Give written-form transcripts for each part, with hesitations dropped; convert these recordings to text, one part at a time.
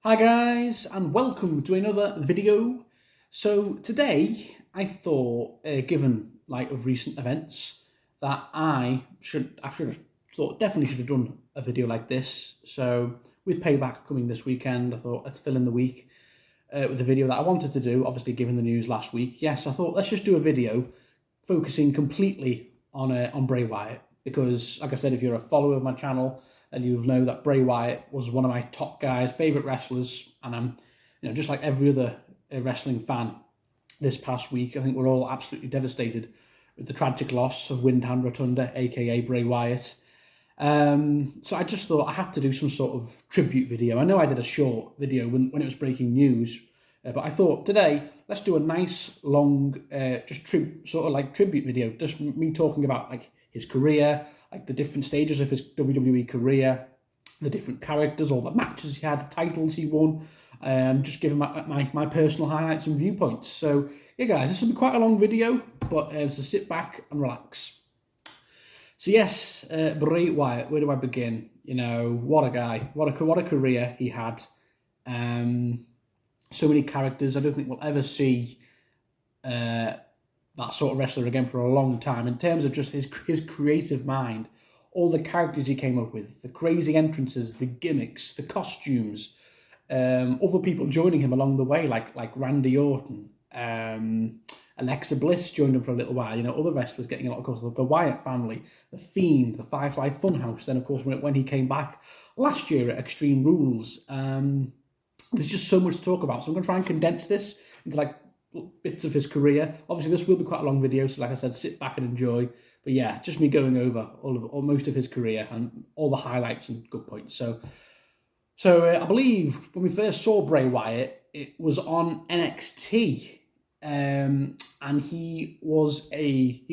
Hi guys, and welcome to another video. So today I thought, given light of recent events, that I should have thought definitely should have done a video like this. So with Payback coming this weekend, I thought let's fill in the week with a video that I wanted to do. Obviously, given the news last week, yes, I thought let's just do a video focusing completely on Bray Wyatt because, like I said, if you're a follower of my channel, and you'll know that Bray Wyatt was one of my top guys, favourite wrestlers, and I'm, just like every other wrestling fan this past week, I think we're all absolutely devastated with the tragic loss of Windham Rotunda, aka Bray Wyatt. So I just thought I had to do some sort of tribute video. I know I did a short video when it was breaking news, but I thought today, let's do a nice, long, tribute video. Just me talking about like his career, like the different stages of his WWE career, the different characters, all the matches he had, the titles he won, just giving my personal highlights and viewpoints. So yeah, guys, this will be quite a long video, but so sit back and relax. So yes, Bray Wyatt, where do I begin? What a guy, what a career he had. So many characters. I don't think we'll ever see that sort of wrestler again for a long time. In terms of just his creative mind, all the characters he came up with, the crazy entrances, the gimmicks, the costumes, other people joining him along the way, like Randy Orton, Alexa Bliss joined him for a little while. Other wrestlers getting a lot of course, the Wyatt family, the Fiend, the Firefly Funhouse. Then of course when he came back last year at Extreme Rules. There's just so much to talk about. So I'm going to try and condense this into like bits of his career. Obviously, this will be quite a long video, so like I said, sit back and enjoy. But yeah, just me going over most of his career and all the highlights and good points. So I believe when we first saw Bray Wyatt, it was on NXT, and he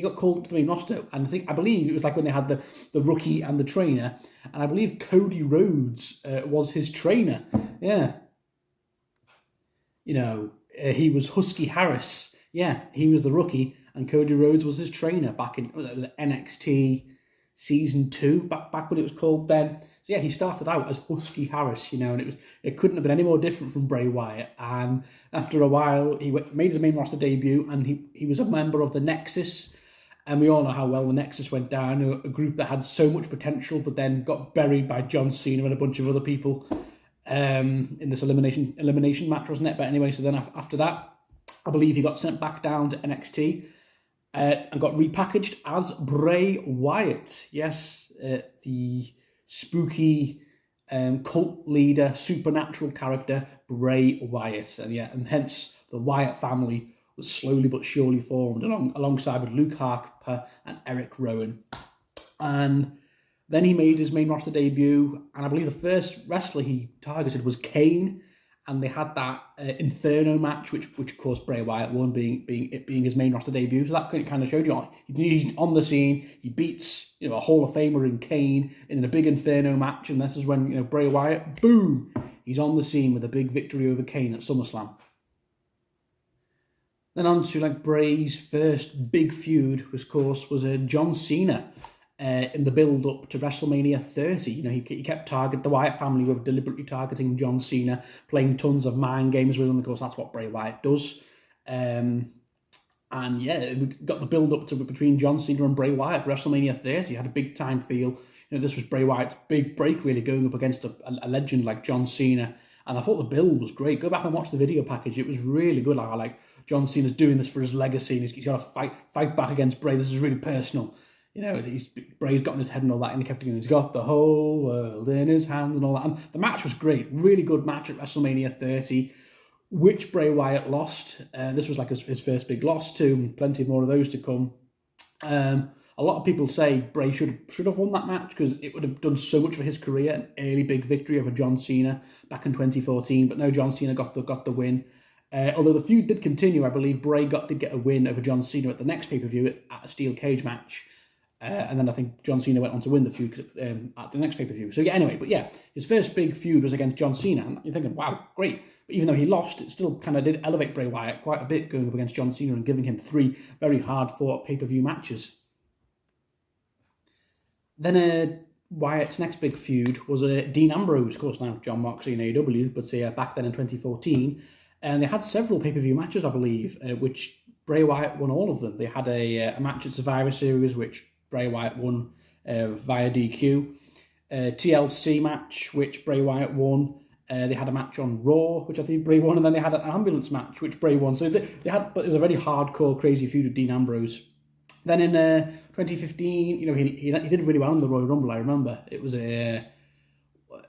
got called to the main roster. And I believe it was like when they had the rookie and the trainer, and I believe Cody Rhodes was his trainer. Yeah. He was Husky Harris. Yeah, he was the rookie, and Cody Rhodes was his trainer back in NXT Season 2, back when it was called then. So yeah, he started out as Husky Harris, and it couldn't have been any more different from Bray Wyatt. And after a while, he made his main roster debut, and he was a member of the Nexus. And we all know how well the Nexus went down, a group that had so much potential, but then got buried by John Cena and a bunch of other people. In this elimination match, wasn't it? But anyway, so then after that, I believe he got sent back down to NXT and got repackaged as Bray Wyatt. Yes, the spooky cult leader, supernatural character, Bray Wyatt. And hence the Wyatt family was slowly but surely formed alongside with Luke Harper and Eric Rowan. And then he made his main roster debut, and I believe the first wrestler he targeted was Kane, and they had that Inferno match, which of course Bray Wyatt won, being his main roster debut. So that kind of showed he's on the scene. He beats a Hall of Famer in Kane in a big Inferno match, and this is when Bray Wyatt, boom, he's on the scene with a big victory over Kane at SummerSlam. Then on to Bray's first big feud, of course, was John Cena. In the build-up to WrestleMania 30, he kept the Wyatt family were deliberately targeting John Cena, playing tons of mind games with him. Of course, that's what Bray Wyatt does. And yeah, we got the build-up to between John Cena and Bray Wyatt for WrestleMania 30. Had a big-time feel. This was Bray Wyatt's big break, really, going up against a legend like John Cena. And I thought the build was great. Go back and watch the video package. It was really good. Like John Cena's doing this for his legacy, and he's got to fight back against Bray. This is really personal. Bray's got in his head and all that, and he kept going, he's got the whole world in his hands and all that. And the match was great. Really good match at WrestleMania 30, which Bray Wyatt lost. This was like his first big loss too, and plenty more of those to come. A lot of people say Bray should have won that match because it would have done so much for his career, an early big victory over John Cena back in 2014. But no, John Cena got the win. Although the feud did continue, I believe Bray did get a win over John Cena at the next pay-per-view at a steel cage match. And then I think John Cena went on to win the feud at the next pay-per-view. So yeah, anyway, but yeah, his first big feud was against John Cena. And you're thinking, wow, great. But even though he lost, it still kind of did elevate Bray Wyatt quite a bit going up against John Cena and giving him 3 very hard-fought pay-per-view matches. Then Wyatt's next big feud was Dean Ambrose, of course now John Moxley in AEW, but back then in 2014. And they had several pay-per-view matches, I believe, which Bray Wyatt won all of them. They had a match at Survivor Series, which Bray Wyatt won via DQ. TLC match, which Bray Wyatt won. They had a match on Raw, which I think Bray won, and then they had an ambulance match, which Bray won. So they had, but it was a very hardcore, crazy feud with Dean Ambrose. Then in 2015, he did really well in the Royal Rumble. I remember it was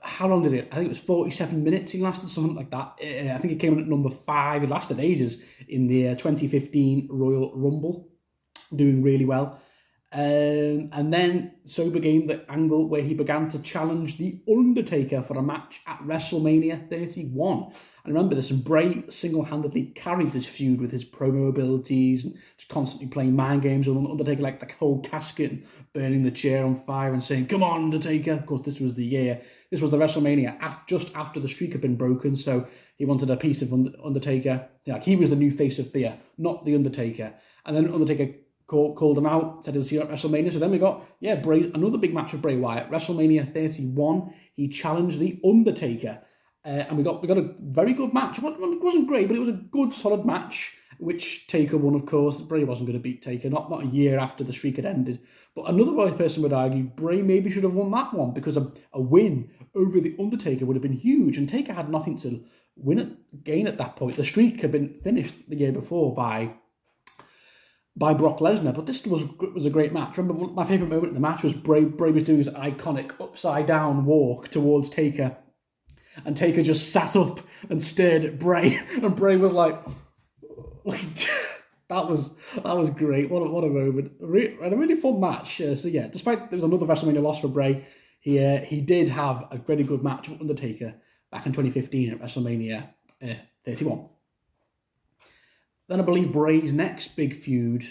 how long did it? I think it was 47 minutes. He lasted, something like that. I think he came in at number 5. He lasted ages in the 2015 Royal Rumble, doing really well. And then so began the angle where he began to challenge The Undertaker for a match at WrestleMania 31. I remember this, and Bray single-handedly carried this feud with his promo abilities and just constantly playing mind games with Undertaker, like the whole casket and burning the chair on fire and saying, "Come on, Undertaker." Of course, this was the WrestleMania just after the streak had been broken, so he wanted a piece of Undertaker. Like, he was the new face of fear, not The Undertaker. And then Undertaker called him out, said he'll see you at WrestleMania. So then we got, another big match with Bray Wyatt. WrestleMania 31, he challenged The Undertaker. And we got a very good match. It wasn't great, but it was a good, solid match, which Taker won, of course. Bray wasn't going to beat Taker, not a year after the streak had ended. But another person would argue Bray maybe should have won that one, because a win over The Undertaker would have been huge, and Taker had nothing to gain at that point. The streak had been finished the year before by Brock Lesnar, but this was a great match. Remember, my favourite moment in the match was Bray was doing his iconic upside-down walk towards Taker, and Taker just sat up and stared at Bray, and Bray was like that was great. What a moment. A really fun match. Despite there was another WrestleMania loss for Bray, he did have a very good match with Undertaker back in 2015 at WrestleMania 31. Then I believe Bray's next big feud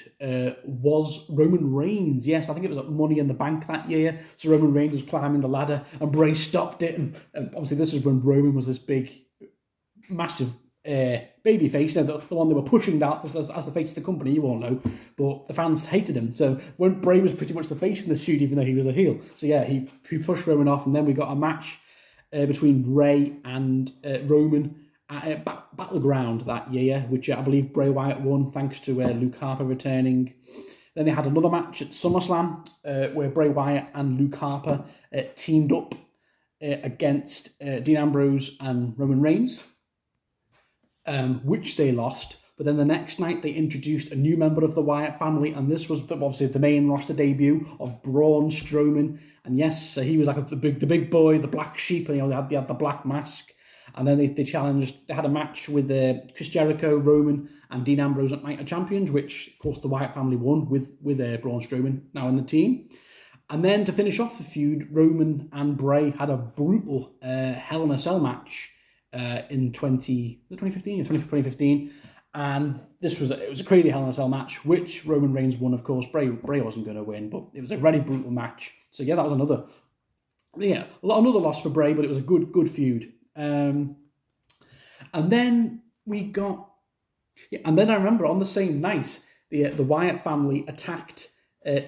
was Roman Reigns. Yes, I think it was at Money in the Bank that year. So Roman Reigns was climbing the ladder and Bray stopped it. And obviously this is when Roman was this big, massive baby face, the one they were pushing down as the face of the company, you all know. But the fans hated him. So when Bray was pretty much the face in this feud, even though he was a heel. So yeah, he pushed Roman off, and then we got a match between Bray and Roman at Battleground that year, which I believe Bray Wyatt won thanks to Luke Harper returning. Then they had another match at SummerSlam where Bray Wyatt and Luke Harper teamed up against Dean Ambrose and Roman Reigns, which they lost. But then the next night they introduced a new member of the Wyatt family, and this was obviously the main roster debut of Braun Strowman. And yes, he was like the big boy, the black sheep, and he had the black mask. And then they had a match with Chris Jericho, Roman, and Dean Ambrose at Night of Champions, which, of course, the Wyatt family won with Braun Strowman now in the team. And then to finish off the feud, Roman and Bray had a brutal Hell in a Cell match in 2015. And it was a crazy Hell in a Cell match, which Roman Reigns won, of course. Bray wasn't going to win, but it was a very brutal match. So yeah, that was another loss for Bray, but it was a good feud. And then we got, and then I remember on the same night, the Wyatt family attacked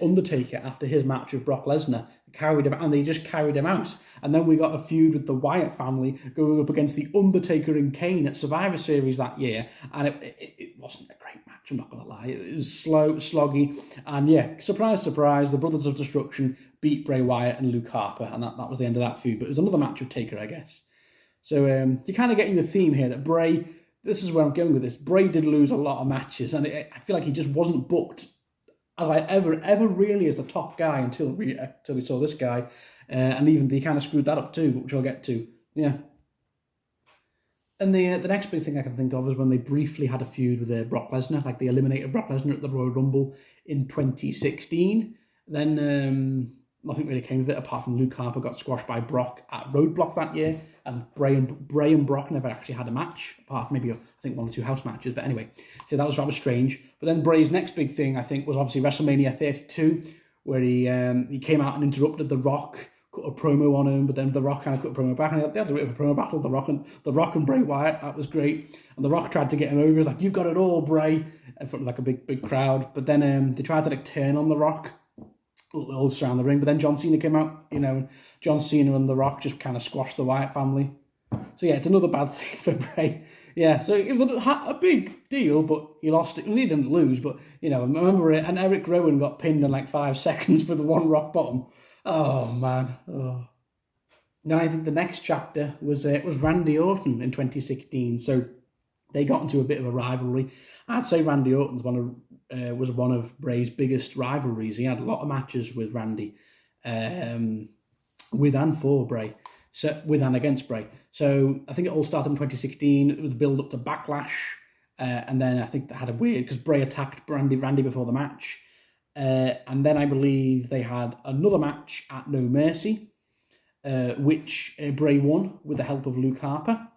Undertaker after his match with Brock Lesnar, carried him, and they just carried him out. And then we got a feud with the Wyatt family going up against the Undertaker and Kane at Survivor Series that year, and it wasn't a great match. I'm not gonna lie, it was slow, sloggy, and yeah, surprise, surprise, the Brothers of Destruction beat Bray Wyatt and Luke Harper, and that was the end of that feud. But it was another match with Taker, I guess. So you're kind of getting the theme here that Bray, this is where I'm going with this, Bray did lose a lot of matches, and I feel like he just wasn't booked as ever really as the top guy until we saw this guy. And even they kind of screwed that up too, which I'll get to. Yeah. And the next big thing I can think of is when they briefly had a feud with Brock Lesnar, like they eliminated Brock Lesnar at the Royal Rumble in 2016. Then nothing really came of it apart from Luke Harper got squashed by Brock at Roadblock that year, and Bray and Brock never actually had a match, apart from maybe I think 1 or 2 house matches. But anyway, so that was rather strange. But then Bray's next big thing, I think, was obviously WrestleMania 32, where he came out and interrupted The Rock, cut a promo on him, but then The Rock kind of cut a promo back, and they had a bit of a promo battle, The Rock and Bray Wyatt. That was great. And The Rock tried to get him over. He was like, "You've got it all, Bray," in front of like a big crowd. But then they tried to turn on The Rock. all around the ring. But then John Cena came out, and John Cena and The Rock just kind of squashed the Wyatt family. So yeah, it's another bad thing for Bray. Yeah, so it was a big deal, but he lost it. He didn't lose, but I remember it. And Eric Rowan got pinned in like 5 seconds for the one rock bottom. Oh man. Oh. Then I think the next chapter was Randy Orton in 2016. So they got into a bit of a rivalry. I'd say Randy Orton's was one of Bray's biggest rivalries. He had a lot of matches with Randy, with and for Bray, so with and against Bray. So I think it all started in 2016. It was the build up to Backlash, and then I think they had a weird because Bray attacked Randy before the match, and then I believe they had another match at No Mercy, which Bray won with the help of Luke Harper.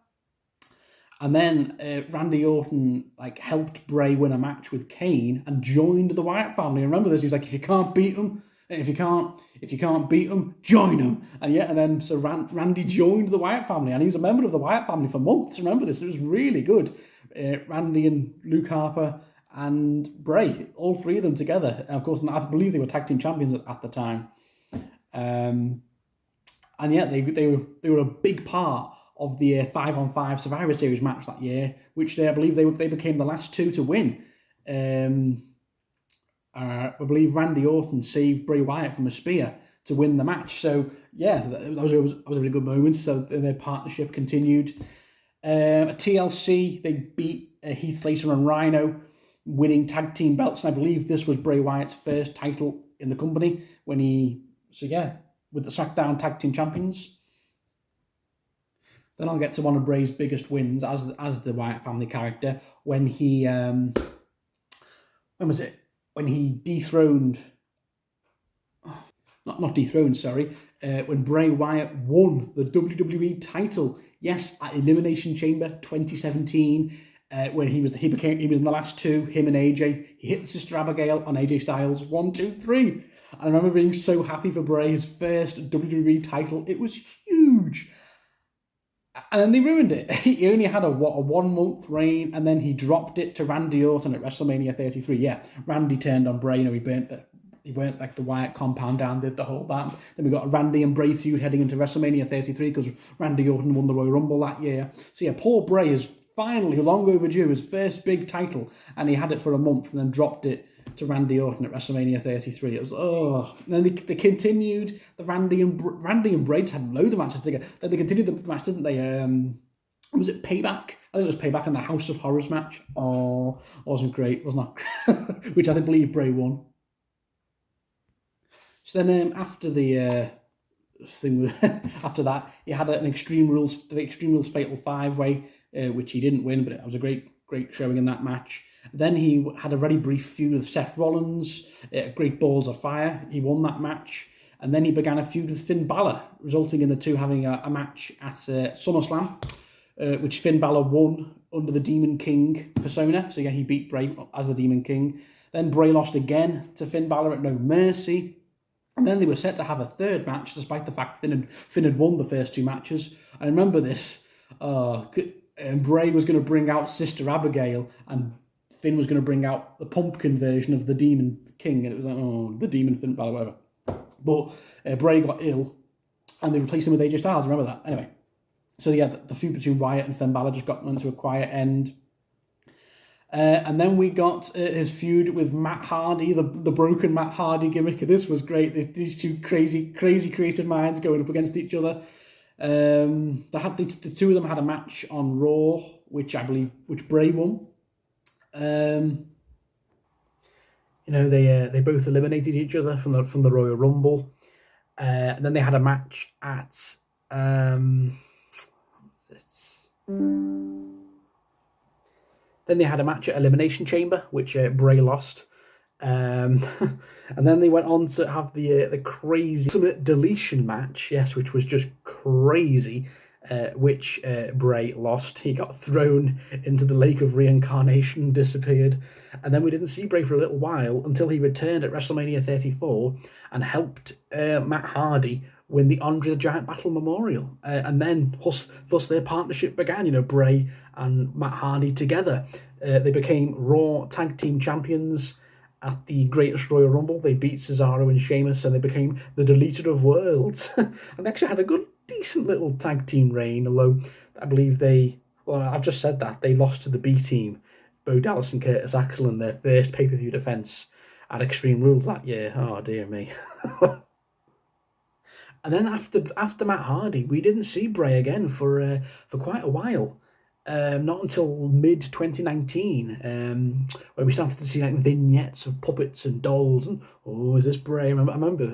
And then Randy Orton helped Bray win a match with Kane and joined the Wyatt family. Remember this? He was like, if you can't beat them, and if you can't beat them, join them. And then so Randy joined the Wyatt family, and he was a member of the Wyatt family for months. Remember this? It was really good. Randy and Luke Harper and Bray, all three of them together. And of course, I believe they were tag team champions at the time. And yeah, they were a big part of the 5-on-5 Survivor Series match that year, which I believe they became the last two to win. I believe Randy Orton saved Bray Wyatt from a spear to win the match. So yeah, that was a really good moment. So their partnership continued. At TLC, they beat Heath Slater and Rhino, winning tag team belts. And I believe this was Bray Wyatt's first title in the company with the SmackDown Tag Team Champions. Then I'll get to one of Bray's biggest wins as the Wyatt family character when he when was it? When he dethroned, not dethroned, sorry. When Bray Wyatt won the WWE title, yes, at Elimination Chamber 2017, when he was in the last two, him and AJ. He hit the Sister Abigail on AJ Styles, 1, 2, 3. And I remember being so happy for Bray, his first WWE title. It was huge. And then they ruined it. He only had a 1 month reign, and then he dropped it to Randy Orton at WrestleMania 33. Yeah, Randy turned on Bray. He burnt like the Wyatt compound down, did the whole that. Then we got a Randy and Bray feud heading into WrestleMania 33 because Randy Orton won the Royal Rumble that year. So yeah, poor Bray is finally, long overdue, his first big title, and he had it for a month and then dropped it to Randy Orton at WrestleMania 33. It was, and then they continued the Randy and Bray just had loads of matches together. Then they continued the match, didn't they? Was it Payback? I think it was Payback in the House of Horrors match. Oh, wasn't great, was not. Which I believe Bray won. So then after the after that, he had the Extreme Rules Fatal 5-Way, which he didn't win, but it was a great showing in that match. Then he had a very brief feud with Seth Rollins, Great Balls of Fire. He won that match. And then he began a feud with Finn Balor, resulting in the two having a match at SummerSlam, which Finn Balor won under the Demon King persona. So yeah, he beat Bray as the Demon King. Then Bray lost again to Finn Balor at No Mercy. And then they were set to have a third match, despite the fact Finn had won the first two matches. I remember this. Bray was going to bring out Sister Abigail, and Finn was going to bring out the pumpkin version of the Demon King, and it was like, the Demon Finn Balor, whatever. But Bray got ill, and they replaced him with AJ Styles. Remember that? Anyway, so yeah, the feud between Wyatt and Finn Balor just got into a quiet end. And then we got his feud with Matt Hardy, the broken Matt Hardy gimmick. This was great. These two crazy creative minds going up against each other. The two of them had a match on Raw, which Bray won. They both eliminated each other from the Royal Rumble, and then they had a match at Then they had a match at Elimination Chamber, which Bray lost. And then they went on to have the crazy Ultimate Deletion match, yes, which was just crazy, which Bray lost. He got thrown into the Lake of Reincarnation, disappeared. And then we didn't see Bray for a little while until he returned at WrestleMania 34 and helped Matt Hardy win the Andre the Giant Battle Memorial. And then thus their partnership began, Bray and Matt Hardy together. They became Raw Tag Team Champions, at the Greatest Royal Rumble. They beat Cesaro and Sheamus, and they became the Deleter of Worlds. And they actually had a decent little tag team reign, although I believe I've just said that, they lost to the B Team, Bo Dallas and Curtis Axel, in their first pay-per-view defence at Extreme Rules that year. Oh, dear me. And then after Matt Hardy, we didn't see Bray again for quite a while. Not until mid 2019, when we started to see like vignettes of puppets and dolls, and is this Bray? I remember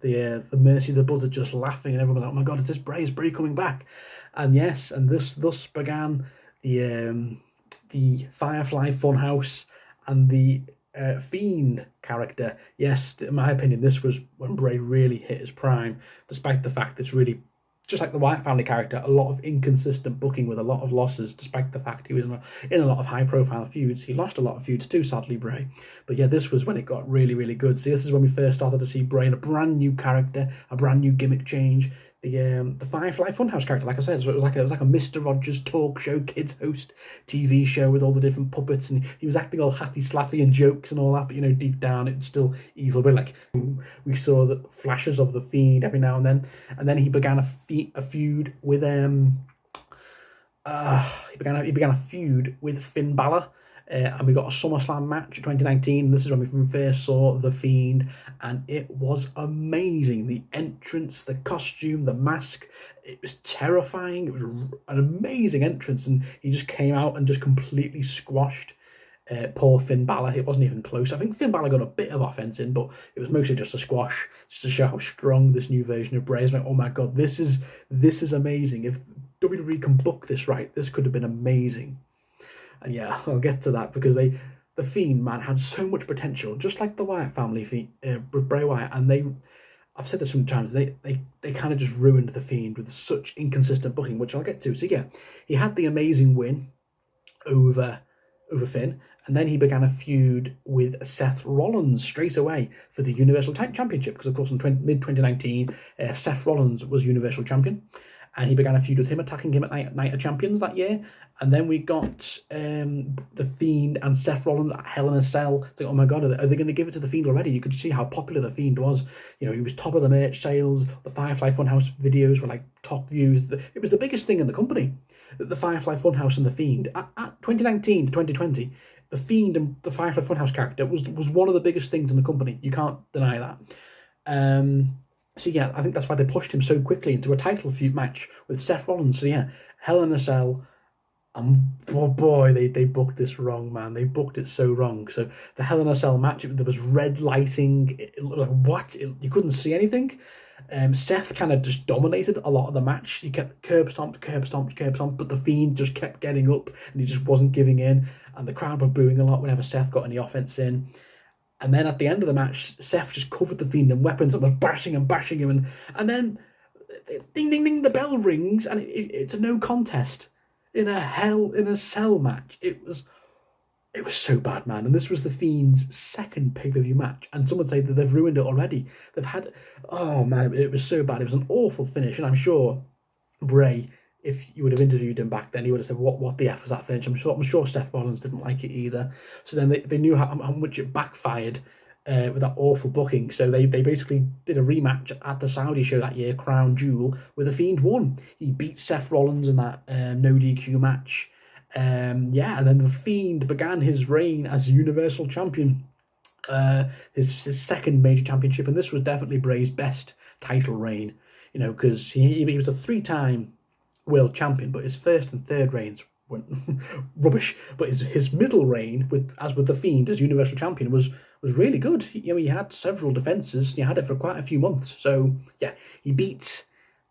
the Mercy the Buzzard just laughing, and everyone was like, "Oh my God, is this Bray? Is Bray coming back?" And yes, and thus began the Firefly Funhouse and the Fiend character. Yes, in my opinion, this was when Bray really hit his prime, despite the fact it's really, just like the Wyatt family character, a lot of inconsistent booking with a lot of losses, despite the fact he was in a lot of high-profile feuds. He lost a lot of feuds too, sadly, Bray. But yeah, this was when it got really, really good. See, this is when we first started to see Bray in a brand new character, a brand new gimmick change. The Firefly Funhouse character, like I said, so it was like a Mr. Rogers talk show, kids host TV show with all the different puppets, and he was acting all happy, slappy, and jokes and all that. But deep down, it's still evil. But like we saw the flashes of the Fiend every now and then he began a feud with he began a feud with Finn Balor. And we got a SummerSlam match in 2019. This is when we first saw The Fiend, and it was amazing. The entrance, the costume, the mask, it was terrifying. It was an amazing entrance, and he just came out and just completely squashed poor Finn Balor. It wasn't even close. I think Finn Balor got a bit of offense in, but it was mostly just a squash, just to show how strong this new version of Bray is. Like, oh my God, this is amazing. If WWE can book this right, this could have been amazing. And yeah, I'll get to that, because the Fiend, man, had so much potential, just like the Wyatt family with Bray Wyatt. And I've said this sometimes, they kind of just ruined the Fiend with such inconsistent booking, which I'll get to. So yeah, he had the amazing win over Finn, and then he began a feud with Seth Rollins straight away for the Universal Championship, because of course in mid 2019, Seth Rollins was Universal Champion. And he began a feud with him, attacking him at Night of Champions that year. And then we got The Fiend and Seth Rollins at Hell in a Cell. It's like, oh my God, are they going to give it to The Fiend already? You could see how popular The Fiend was. He was top of the merch sales. The Firefly Funhouse videos were like top views. It was the biggest thing in the company. The Firefly Funhouse and The Fiend. At 2019 to 2020, The Fiend and the Firefly Funhouse character was one of the biggest things in the company. You can't deny that. So yeah, I think that's why they pushed him so quickly into a title feud match with Seth Rollins. So yeah, Hell in a Cell. And oh boy, they booked this wrong, man. They booked it so wrong. So the Hell in a Cell match, there was red lighting. It looked like, what? You couldn't see anything. Seth kind of just dominated a lot of the match. He kept curb stomped, but the Fiend just kept getting up, and he just wasn't giving in. And the crowd were booing a lot whenever Seth got any offense in. And then at the end of the match, Seth just covered the Fiend in weapons and was bashing him. And then, ding, ding, ding, the bell rings, and it's a no contest in a Hell in a Cell match. It was so bad, man. And this was the Fiend's second pay-per-view match. And some would say that they've ruined it already. Oh, man, it was so bad. It was an awful finish. And I'm sure Bray, if you would have interviewed him back then, he would have said, what the F was that finish? I'm sure Seth Rollins didn't like it either. So then they knew how much it backfired with that awful booking. So they basically did a rematch at the Saudi show that year, Crown Jewel, where the Fiend won. He beat Seth Rollins in that no DQ match. And then the Fiend began his reign as Universal Champion, his second major championship, and this was definitely Bray's best title reign, because he was a 3-time world champion, but his first and third reigns went rubbish. But his middle reign, with the Fiend as Universal Champion, was really good. He had several defenses. He had it for quite a few months. So yeah, he beat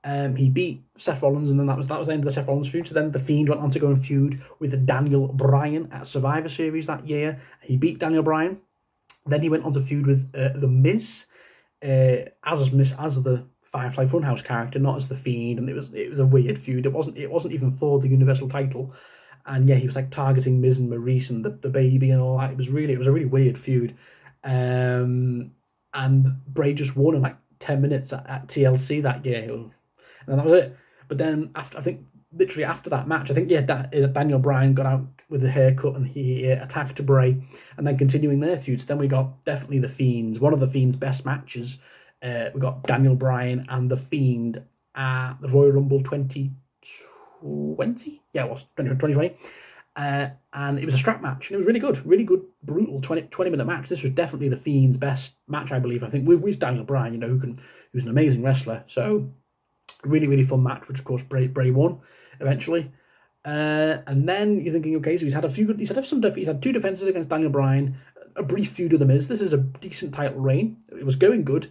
Seth Rollins, and then that was the end of the Seth Rollins feud. So then the Fiend went on to go and feud with Daniel Bryan at Survivor Series that year. He beat Daniel Bryan. Then he went on to feud with The Miz as the Firefly Funhouse character, not as the Fiend, and it was a weird feud. It wasn't even for the Universal title, and yeah, he was like targeting Miz and Maurice and the baby and all that. It was a really weird feud, and Bray just won in like 10 minutes at TLC that year, and that was it. But then after, I think literally after that match, I think Daniel Bryan got out with a haircut and he attacked Bray, and then continuing their feuds. Then we got definitely the Fiends, one of the Fiend's best matches. We got Daniel Bryan and the Fiend at the Royal Rumble 2020. Yeah, it was 2020. And it was a strap match, and it was really good, brutal 20-minute match. This was definitely the Fiend's best match, I believe. I think with Daniel Bryan, who's an amazing wrestler. So really fun match, which of course Bray won eventually. And then you're thinking, okay, so he's had two defenses against Daniel Bryan, a brief feud with The Miz. This is a decent title reign. It was going good.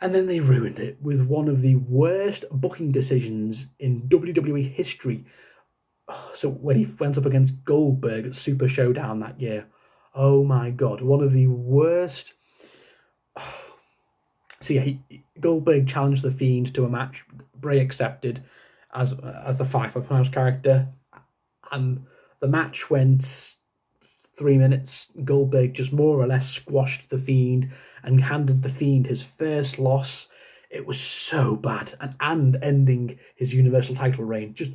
And then they ruined it with one of the worst booking decisions in WWE history. So when he went up against Goldberg at Super Showdown that year, oh my God, one of the worst. So yeah, Goldberg challenged the Fiend to a match. Bray accepted as the Firefly Funhouse character, and the match went 3 minutes. Goldberg just more or less squashed the Fiend and handed the Fiend his first loss. It was so bad, and ending his Universal title reign. Just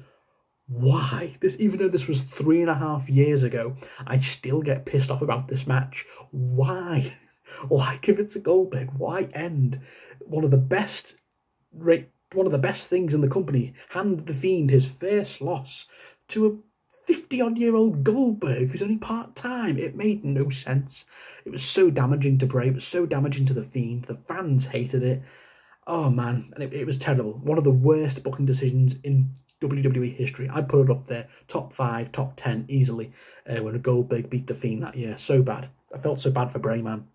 why? Even though this was 3.5 years ago, I still get pissed off about this match. Why? Why give it to Goldberg? Why end one of the best things in the company? Hand the Fiend his first loss to a 50-odd-year-old Goldberg who's only part-time. It made no sense. It was so damaging to Bray. It was so damaging to the Fiend. The fans hated it. Oh man, and it was terrible. One of the worst booking decisions in WWE history. I'd put it up there, top 5, top 10 easily. When Goldberg beat the Fiend that year, so bad. I felt so bad for Bray, man.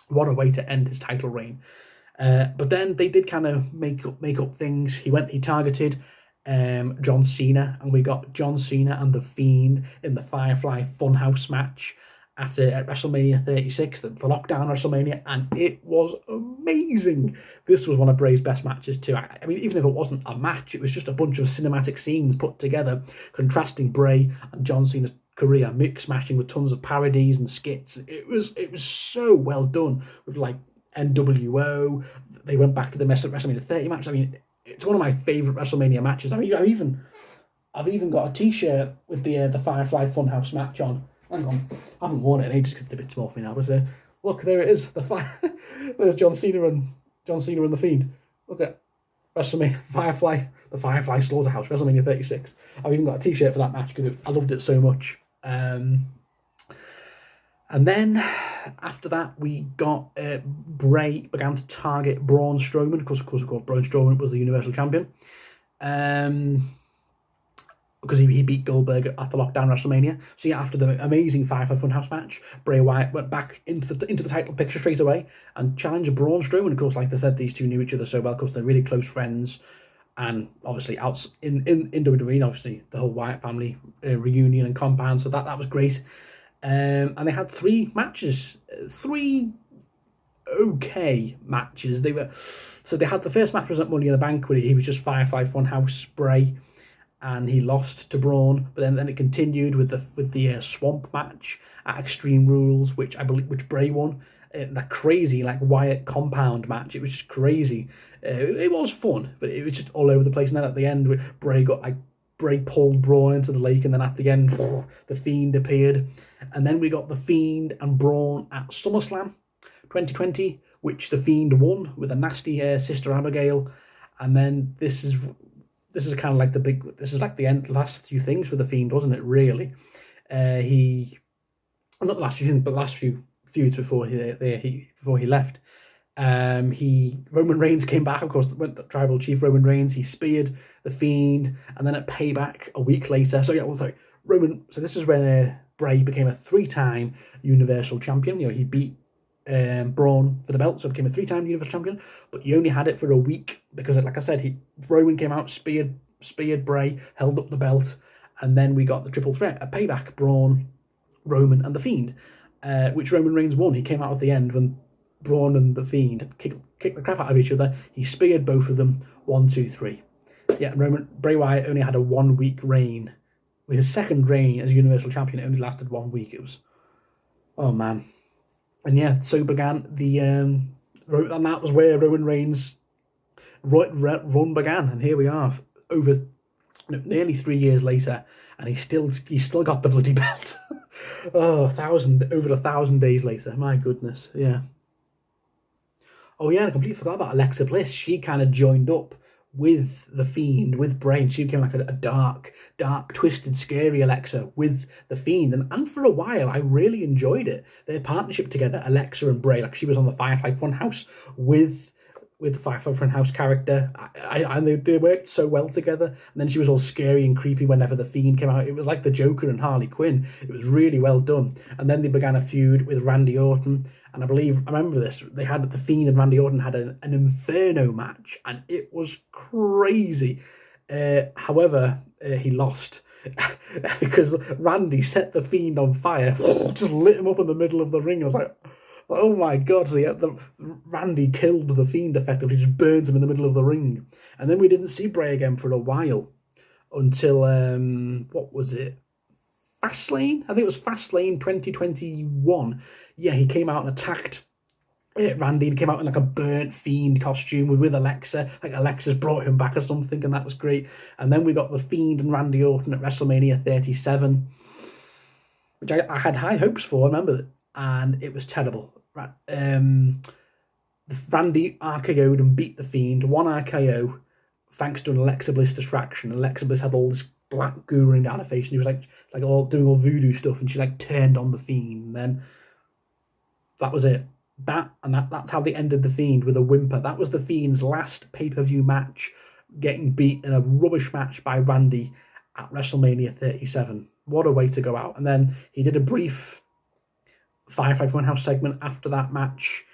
What a way to end his title reign. But then they did kind of make up things. He targeted John Cena, and we got John Cena and the Fiend in the Firefly Funhouse match at WrestleMania 36, the lockdown WrestleMania, and it was amazing. This was one of Bray's best matches too. I mean, even if it wasn't a match, it was just a bunch of cinematic scenes put together, contrasting Bray and John Cena's career, mix smashing with tons of parodies and skits. It was so well done with like NWO. They went back to the WrestleMania 30 match. I mean, it's one of my favourite WrestleMania matches. I mean, I've even got a T-shirt with the Firefly Funhouse match on. Hang on, I haven't worn it in ages because it's a bit small for me now. But look, there it is. There's John Cena and the Fiend. Look at WrestleMania the Firefly Slaughterhouse, WrestleMania 36. I've even got a T-shirt for that match because I loved it so much. And then after that, we got Bray began to target Braun Strowman. Of course, Braun Strowman was the Universal Champion. Because he beat Goldberg at the lockdown WrestleMania. So yeah, after the amazing Firefly Funhouse match, Bray Wyatt went back into the title picture straight away and challenged Braun Strowman. Of course, like I said, these two knew each other so well because they're really close friends. And obviously, out in WWE, obviously the whole Wyatt family reunion and compound. So that was great. And they had 3 matches, 3 okay matches. They had the first match was at Money in the Bank where he was just Firefly Funhouse Bray, and he lost to Braun. But then it continued with the Swamp match at Extreme Rules, which Bray won. That crazy like Wyatt compound match. It was just crazy. It was fun, but it was just all over the place. And then at the end, Bray pulled Braun into the lake, and then at the end, the Fiend appeared. And then we got the Fiend and Braun at SummerSlam 2020, which the Fiend won with a nasty Sister Abigail. And then this is kind of like the end, the last few things for the Fiend, wasn't it? Really, not the last few things, but the last few feuds before he left. Roman Reigns came back, of course, went the Tribal Chief Roman Reigns. He speared the Fiend, and then at Payback a week later. So this is when Bray became a 3-time Universal Champion. He beat Braun for the belt, so became a 3-time Universal Champion. But he only had it for a week because, like I said, Roman came out, speared Bray, held up the belt, and then we got the triple threat at Payback: Braun, Roman, and the Fiend, which Roman Reigns won. He came out at the end when Braun and the Fiend kicked the crap out of each other. He speared both of them. 1, 2, 3. Yeah, Bray Wyatt only had a 1-week reign. With his second reign as Universal Champion, it only lasted 1 week. It was, oh man. And yeah, so began and that was where Roman Reigns' run began. And here we are, over nearly 3 years later, and he's still got the bloody belt. Oh, over 1,000 days later. My goodness, yeah. Oh yeah, I completely forgot about Alexa Bliss. She kind of joined up with the Fiend, with Bray. She became like a dark, twisted, scary Alexa with the Fiend, and for a while I really enjoyed it. Their partnership together, Alexa and Bray, like she was on the Firefly Funhouse with the Firefly Funhouse character. And they worked so well together. And then she was all scary and creepy whenever the Fiend came out. It was like the Joker and Harley Quinn. It was really well done. And then they began a feud with Randy Orton. And I remember this, they had the Fiend and Randy Orton had an Inferno match, and it was crazy. However, he lost because Randy set the Fiend on fire, just lit him up in the middle of the ring. I was like, oh my God, so Randy killed the Fiend effectively, just burns him in the middle of the ring. And then we didn't see Bray again for a while until, what was it? Fastlane? I think it was Fastlane 2021. Yeah, he came out and attacked Randy. He came out in like a burnt Fiend costume with Alexa. Like Alexa's brought him back or something, and that was great. And then we got the Fiend and Randy Orton at WrestleMania 37, which I had high hopes for, I remember that. And it was terrible. Randy RKO'd and beat the Fiend. One RKO, thanks to an Alexa Bliss distraction. Alexa Bliss had all this black goo running down her face, and he was like all doing all voodoo stuff, and she like turned on the Fiend. And then that was it. That's how they ended the Fiend, with a whimper. That was the Fiend's last pay-per-view match, getting beat in a rubbish match by Randy at WrestleMania 37. What a way to go out. And then he did a brief Firefly Funhouse segment after that match,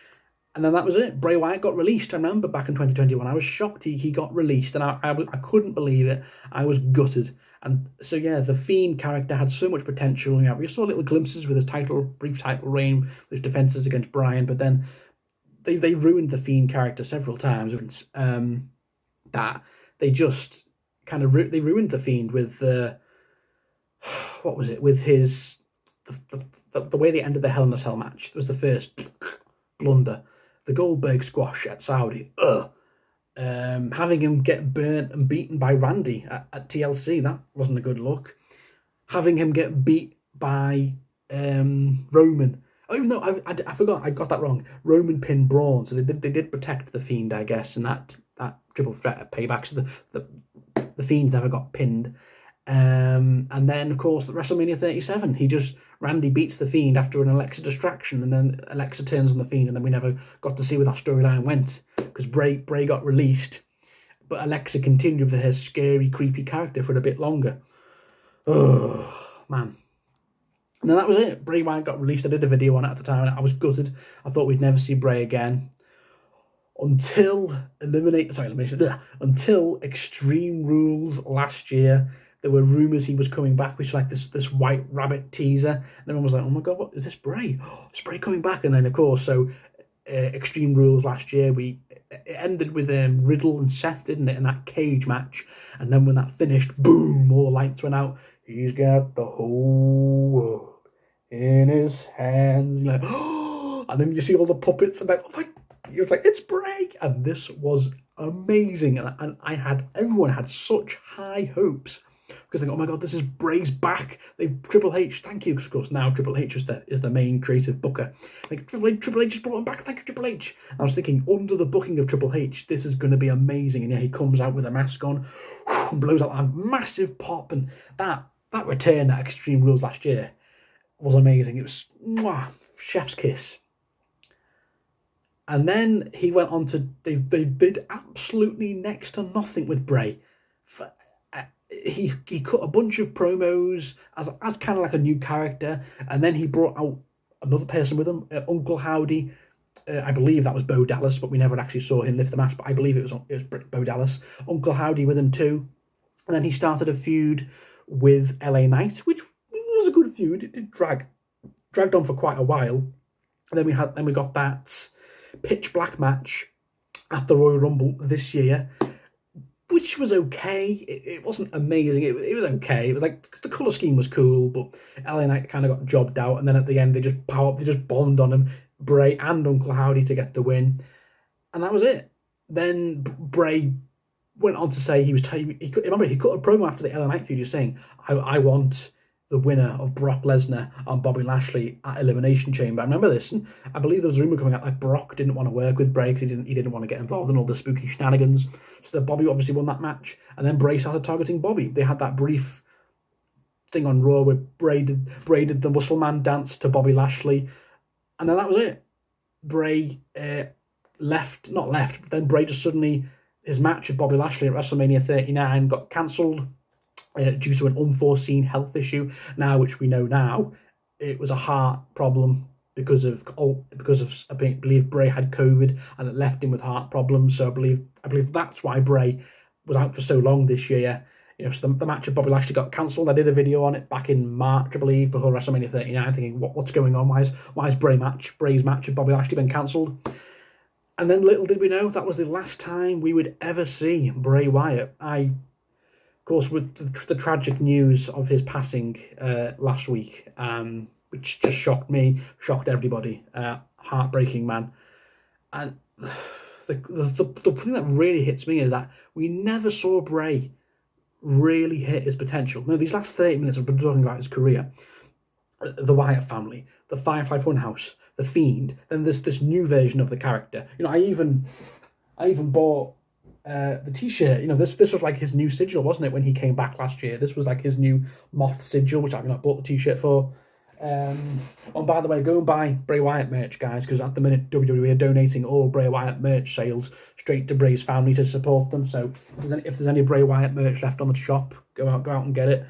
and then that was it. Bray Wyatt got released. I remember back in 2021, I was shocked he got released, and I couldn't believe it. I was gutted. And so yeah, the Fiend character had so much potential. We saw little glimpses with his brief title reign, his defenses against Bryan, but then they ruined the Fiend character several times. That they just kind of they ruined the Fiend with what was it, with his the way they ended the Hell in a Cell match. It was the first blunder. The Goldberg squash at Saudi. Having him get burnt and beaten by Randy at TLC, that wasn't a good look. Having him get beat by Roman. Oh, even though I forgot, I got that wrong. Roman pinned Braun, so they did protect the Fiend, I guess, in that triple threat at Payback. So the Fiend never got pinned. And then, of course, WrestleMania 37, Randy beats the Fiend after an Alexa distraction, and then Alexa turns on the Fiend, and then we never got to see where that storyline went, because Bray got released, but Alexa continued with her scary, creepy character for a bit longer. Oh, man. And then that was it. Bray Wyatt got released. I did a video on it at the time, and I was gutted. I thought we'd never see Bray again. Until Extreme Rules last year. There were rumours he was coming back, which was like this White Rabbit teaser. And everyone was like, oh my God, what is this Bray? Oh, is Bray coming back? And then, of course, Extreme Rules last year, it ended with Riddle and Seth, didn't it, in that cage match. And then when that finished, boom, all lights went out. He's got the whole world in his hands. You're like, oh, and then you see all the puppets, and you're like, it's Bray. And this was amazing. And everyone had such high hopes, because they go, oh my God, this is Bray's back. Triple H, thank you. Because of course now Triple H is the main creative booker. Like Triple H just brought him back. Thank you, Triple H. And I was thinking, under the booking of Triple H, this is going to be amazing. And yeah, he comes out with a mask on, and blows out a massive pop, and that return at Extreme Rules last year was amazing. It was chef's kiss. And then he went on to they did absolutely next to nothing with Bray. He cut a bunch of promos as kind of like a new character, and then he brought out another person with him, Uncle Howdy. I believe that was Bo Dallas, but we never actually saw him lift the mask. But I believe it was Bo Dallas, Uncle Howdy with him too. And then he started a feud with LA Knight, which was a good feud. It did dragged on for quite a while. And then we got that pitch black match at the Royal Rumble this year, which was okay. It wasn't amazing. It was okay. It was like the colour scheme was cool, but LA Knight kind of got jobbed out. And then at the end, they just bombed on him, Bray and Uncle Howdy, to get the win. And that was it. Then Bray went on to say he cut a promo after the LA Knight feud. He was saying, I want the winner of Brock Lesnar and Bobby Lashley at Elimination Chamber. I remember this, and I believe there was a rumor coming out like Brock didn't want to work with Bray because he didn't want to get involved in all the spooky shenanigans. So that Bobby obviously won that match, and then Bray started targeting Bobby. They had that brief thing on Raw where Bray did the Muscle Man dance to Bobby Lashley, and then that was it. Bray not left, but then Bray just suddenly, his match with Bobby Lashley at WrestleMania 39 got cancelled due to an unforeseen health issue. Now, which we know now, it was a heart problem because of I believe Bray had COVID and it left him with heart problems. So I believe that's why Bray was out for so long this year. So the match of Bobby Lashley got cancelled. I did a video on it back in March, I believe, before WrestleMania 39, thinking, what's going on? Why is Bray's match of Bobby Lashley been cancelled? And then little did we know that was the last time we would ever see Bray Wyatt. Of course, with the tragic news of his passing last week, which just shocked me, shocked everybody. Heartbreaking, man. And the thing that really hits me is that we never saw Bray really hit his potential. Now, these last 30 minutes I've been talking about his career, the Wyatt family, the Firefly Funhouse, the Fiend, then there's this new version of the character. I even bought the t-shirt. This was like his new sigil, wasn't it, when he came back last year? This was like his new moth sigil, which I bought the t-shirt for. And by the way, go and buy Bray Wyatt merch, guys, because at the minute WWE are donating all Bray Wyatt merch sales straight to Bray's family to support them. So if there's any Bray Wyatt merch left on the shop, go out and get it.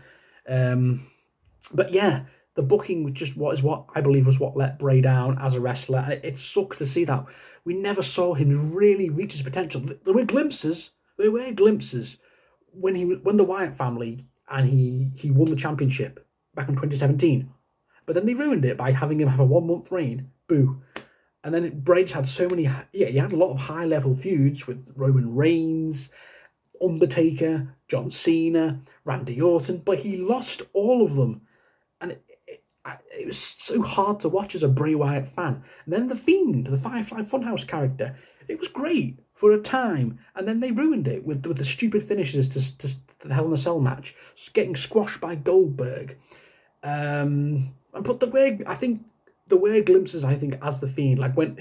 But yeah, the booking was just what I believe was what let Bray down as a wrestler, and it sucks to see that we never saw him really reach his potential. There were glimpses when the Wyatt family and he won the championship back in 2017. But then they ruined it by having him have a 1 month reign. Boo. And then Bray just had so many... Yeah, he had a lot of high-level feuds with Roman Reigns, Undertaker, John Cena, Randy Orton, but he lost all of them. And it was so hard to watch as a Bray Wyatt fan. And then The Fiend, the Firefly Funhouse character, it was great for a time. And then they ruined it with the stupid finishes to the Hell in a Cell match, getting squashed by Goldberg. But the weird glimpses, I think, as the Fiend, like when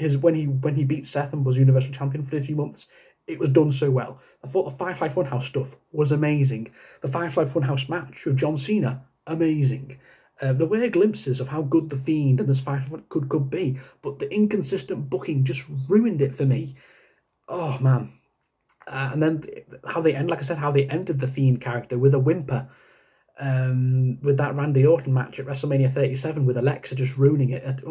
he beat Seth and was Universal Champion for a few months, it was done so well. I thought the Firefly Funhouse stuff was amazing. The Firefly Funhouse match with John Cena, amazing. The weird glimpses of how good the Fiend and this Firefly could be, but the inconsistent booking just ruined it for me. Oh man! And then how they ended the Fiend character with a whimper. With that Randy Orton match at WrestleMania 37 with Alexa just ruining it.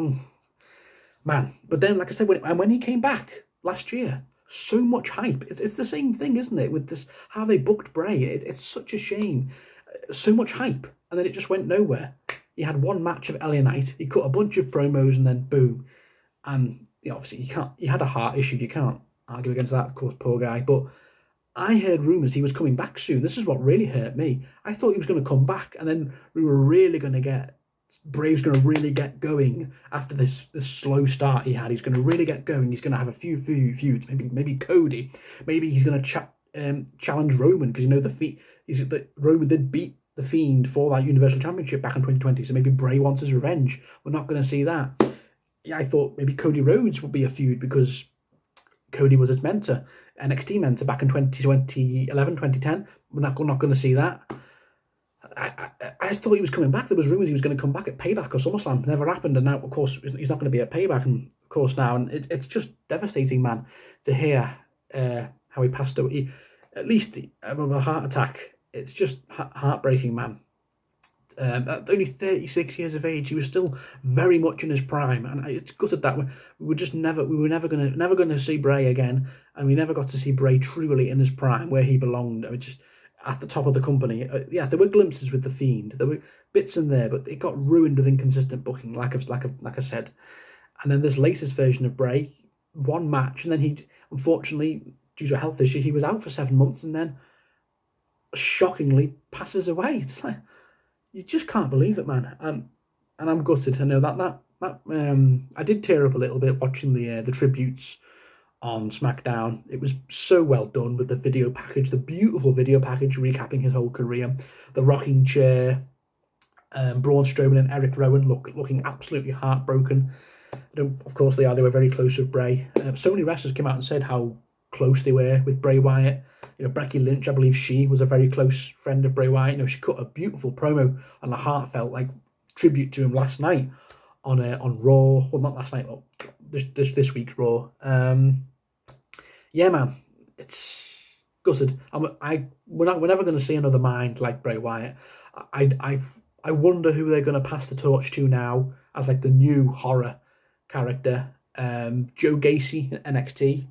Man. But then, like I said, when he came back last year, so much hype. It's the same thing, isn't it? With this, how they booked Bray. It's such a shame. So much hype. And then it just went nowhere. He had one match of LA Knight. He cut a bunch of promos and then boom. And obviously he had a heart issue. You can't argue against that, of course, poor guy. But I heard rumours he was coming back soon. This is what really hurt me. I thought he was going to come back, and then we were really going to get... Bray was going to really get going after this slow start he had. He's going to really get going. He's going to have a few feuds. Maybe Cody. Maybe he's going to challenge Roman, because Roman did beat the Fiend for that Universal Championship back in 2020, so maybe Bray wants his revenge. We're not going to see that. Yeah, I thought maybe Cody Rhodes would be a feud because Cody was his mentor. NXT mentor back in 2011, 2010. We're not going to see that. I thought he was coming back. There was rumours he was going to come back at Payback or SummerSlam. Never happened. And now, of course, he's not going to be at Payback. And, of course, now. And it's just devastating, man, to hear how he passed away. At least with a heart attack. It's just heartbreaking, man. At only 36 years of age, he was still very much in his prime, and it's gutted that we were never going to see Bray again, and we never got to see Bray truly in his prime where he belonged. I mean, just at the top of the company. There were glimpses with the Fiend, there were bits in there, but it got ruined with inconsistent booking, like I said. And then this latest version of Bray, one match, and then he unfortunately, due to a health issue, he was out for 7 months, and then shockingly passes away. It's like, you just can't believe it, man. And I'm gutted. I know that I did tear up a little bit watching the tributes on SmackDown. It was so well done with the video package, the beautiful video package recapping his whole career, the rocking chair, Braun Strowman and Eric Rowan looking absolutely heartbroken. Of course they are. They were very close with Bray. So many wrestlers came out and said how close they were with Bray Wyatt. Becky Lynch, I believe she was a very close friend of Bray Wyatt. She cut a beautiful promo and a heartfelt tribute to him last night on Raw. Well, not last night, but this week's Raw. Yeah, man, it's gutted. We're never going to see another mind like Bray Wyatt. I wonder who they're going to pass the torch to now as the new horror character. Joe Gacy, NXT.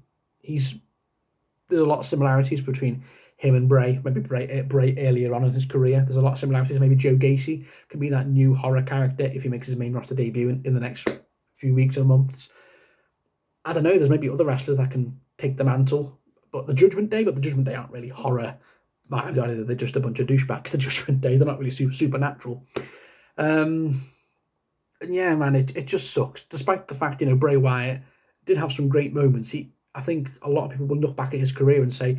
There's a lot of similarities between him and Bray. Maybe Bray earlier on in his career. There's a lot of similarities. Maybe Joe Gacy can be that new horror character if he makes his main roster debut in the next few weeks or months. I don't know. There's maybe other wrestlers that can take the mantle. But the Judgment Day aren't really horror vibes either. They're just a bunch of douchebags. The Judgment Day, they're not really supernatural. And yeah, man, it just sucks. Despite the fact, Bray Wyatt did have some great moments. I think a lot of people will look back at his career and say,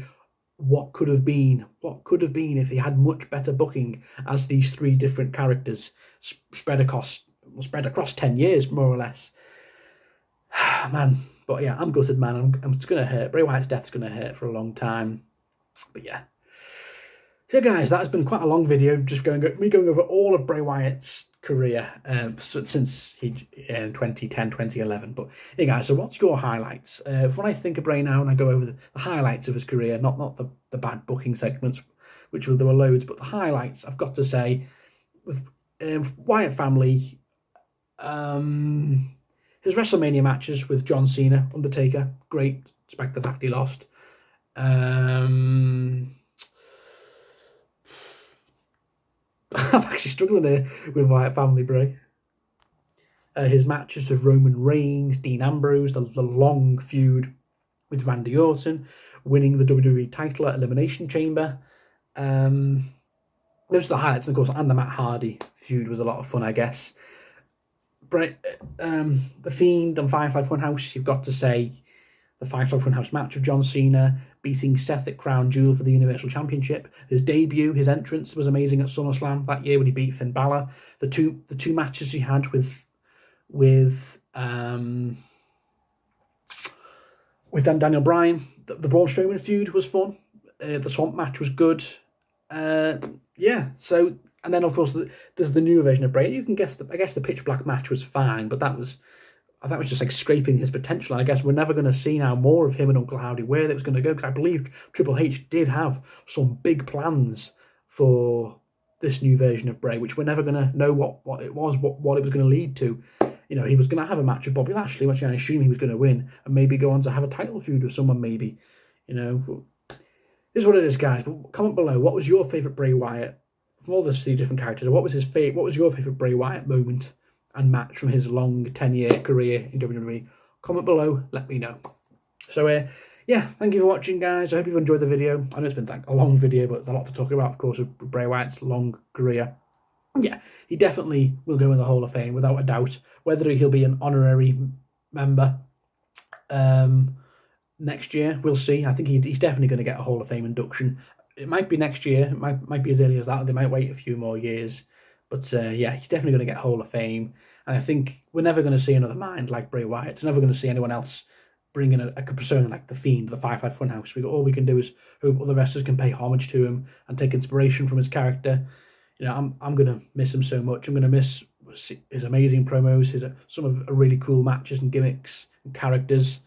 what could have been? What could have been if he had much better booking as these three different characters spread across 10 years, more or less. Man, but yeah, I'm gutted, man. It's going to hurt. Bray Wyatt's death's going to hurt for a long time. But yeah. So guys, that has been quite a long video, just going over all of Bray Wyatt's career since he in 2010, 2011. But hey guys, so what's your highlights? When I think of Bray now and I go over the highlights of his career, not the bad booking segments, there were loads, but the highlights, I've got to say, with Wyatt family, his WrestleMania matches with John Cena, Undertaker, great, despite the fact he lost. I'm actually struggling here with Wyatt family, Bray. His matches with Roman Reigns, Dean Ambrose, the long feud with Randy Orton, winning the WWE title at Elimination Chamber. Those are the highlights, and of course, and the Matt Hardy feud was a lot of fun, I guess. Bray, the Fiend and Firefly Funhouse, you've got to say, the Firefly Funhouse match with John Cena, beating Seth at Crown Jewel for the Universal Championship. His debut, his entrance was amazing at SummerSlam that year when he beat Finn Balor. The two matches he had with Daniel Bryan. The Braun Strowman feud was fun. The Swamp match was good. Yeah. So, and then of course there's the new version of Bray. You can guess I guess the Pitch Black match was fine, but that was just scraping his potential. And I guess we're never going to see now more of him and Uncle Howdy where that was going to go, because I believe Triple H did have some big plans for this new version of Bray, which we're never going to know what it was going to lead to. He was going to have a match with Bobby Lashley, which I assume he was going to win, and maybe go on to have a title feud with someone, maybe. This is what it is, guys. But comment below, what was your favourite Bray Wyatt from all the three different characters? What was your favourite Bray Wyatt moment and match from his long 10-year career in WWE? Comment below, let me know. So yeah, thank you for watching, guys. I hope you've enjoyed the video. I know it's been a long video, but there's a lot to talk about, of course, with Bray Wyatt's long career. Yeah, he definitely will go in the Hall of Fame without a doubt. Whether he'll be an honorary member next year, we'll see. I think he's definitely going to get a Hall of Fame induction. It might be next year. It might be as early as that. They might wait a few more years. But yeah, he's definitely going to get Hall of Fame. And I think we're never going to see another mind like Bray Wyatt. It's never going to see anyone else bring in a persona like The Fiend, the Firefly Funhouse. All we can do is hope other wrestlers can pay homage to him and take inspiration from his character. I'm going to miss him so much. I'm going to miss his amazing promos, some of really cool matches and gimmicks and characters.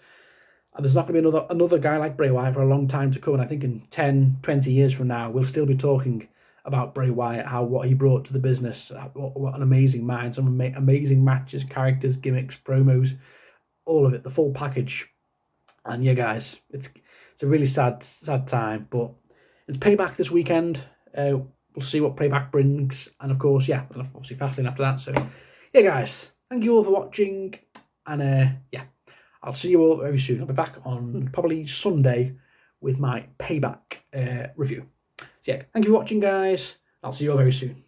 And there's not going to be another guy like Bray Wyatt for a long time to come. And I think in 10, 20 years from now, we'll still be talking about Bray Wyatt, what he brought to the business, what an amazing mind, some amazing matches, characters, gimmicks, promos, all of it, the full package. And yeah, guys, it's a really sad time, but it's Payback this weekend. We'll see what Payback brings, and of course, yeah, obviously Fastlane after that. So yeah, guys, thank you all for watching, and yeah, I'll see you all very soon. I'll be back on probably Sunday with my Payback review. So yeah, thank you for watching, guys. I'll see you all very soon.